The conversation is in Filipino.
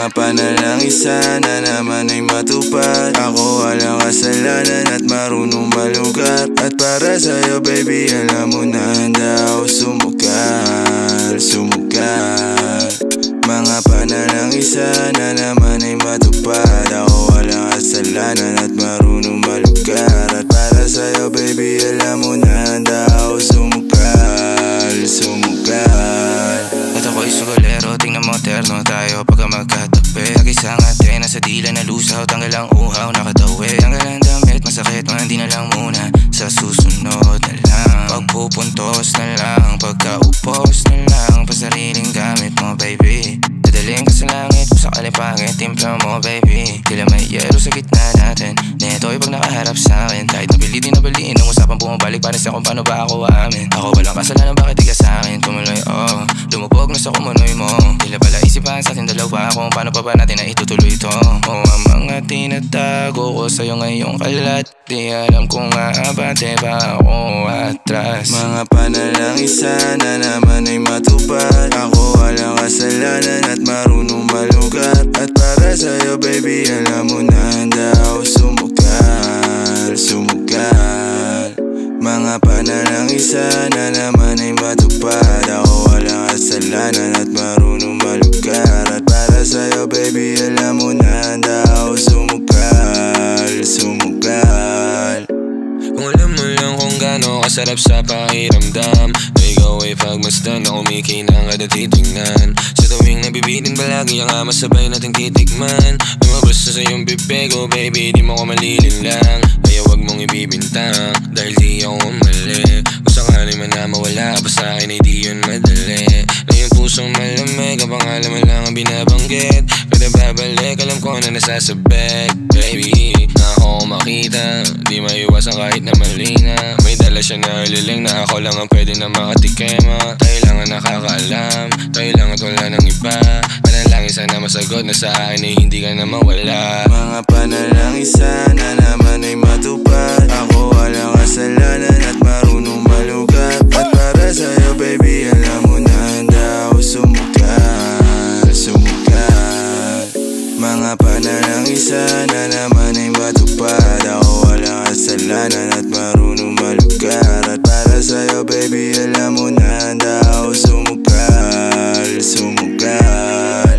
Mga panalangin sana naman ay matupad. Ako walang kasalanan at marunong malugar. At para sa'yo baby alam mo na handa ako sumugal, sumugal. Mga panalangin sana naman ay matupad. Ako walang kasalanan at marunong malugar. At para sa'yo baby alam mo na handa ako sumugal, sumugal. At ako'y sugolero, tingnan mo terno tayo pagka magkatabi. Nag-isang ate, nasa dila na lusaw, tanggal ang uhaw, nakatawi. Tanggal ang damit, masakit, mga hindi na lang muna. Sa susunod na lang, pagpupuntos na lang, pagkaupos na lang, pasariling gamit mo baby. Dadaling ka sa langit, kung sakali pangit, timpla mo baby. Tila may yelo sa gitna natin, neto'y pag nakaharap sa'kin. Kahit napilitin na baliin, ang usapang bumabalik, para sa kung paano ba ako aamin. Ako walang kasalanan, bakit di ka sa'kin tumuloy, oh. Lumubog na sa kumunoy mo, tila pala isipan sa ating dalawa kung paano pa ba natin na itutuloy ito. Oh, ang mga tinatago ko sa'yo ngayong kalat, di alam kung aabante ba ako atras. Mga panalangin sana naman ay matupad. Ako walang kasalanan at marunong malugar. At para sa'yo baby alam mo na handa ako sumugal, sumugal. Mga panalangin sana naman ay matupad. Ako walang kasalanan at marunong malugar. At para sa'yo baby alam mo na handa ako sumugal, sumugal. Kung alam mo lang kung gaano kasarap sa pakiramdam na ikaw ay pagmasdan na kumikinang at titignan. Sa tuwing nabibitin palagi ang masabay nating titikman. Lumabas na sa iyong bibig, oh baby di mo ko malilin lang. Kaya wag mong ibibintang dahil di ako mali. Kung sakali man na mawala pa sa akin ay di yun madali. Na yung pusong malamig, ang pangalan mo lang ang binabanggit. Pero babalik, alam ko na nasasabit baby. Na ako makita, di maiwasan kahit na mali na. May dala siya na liling na ako lang ang pwede na makatikema. Tayo lang ang nakakaalam, tayo lang at wala ng iba. Panalangin sana masagot na sa akin ay hindi ka na mawala. Mga panalangin sana naman ay matupad. Ako walang kasalanan at marunong malugar. At para sa'yo baby alam mo na handa ako sumugal, sumugal. Mga panalangin sana naman ay matupad. Ako walang kasalanan at marunong malugar. At para sa'yo baby alam mo na handa ako sumugal, sumugal.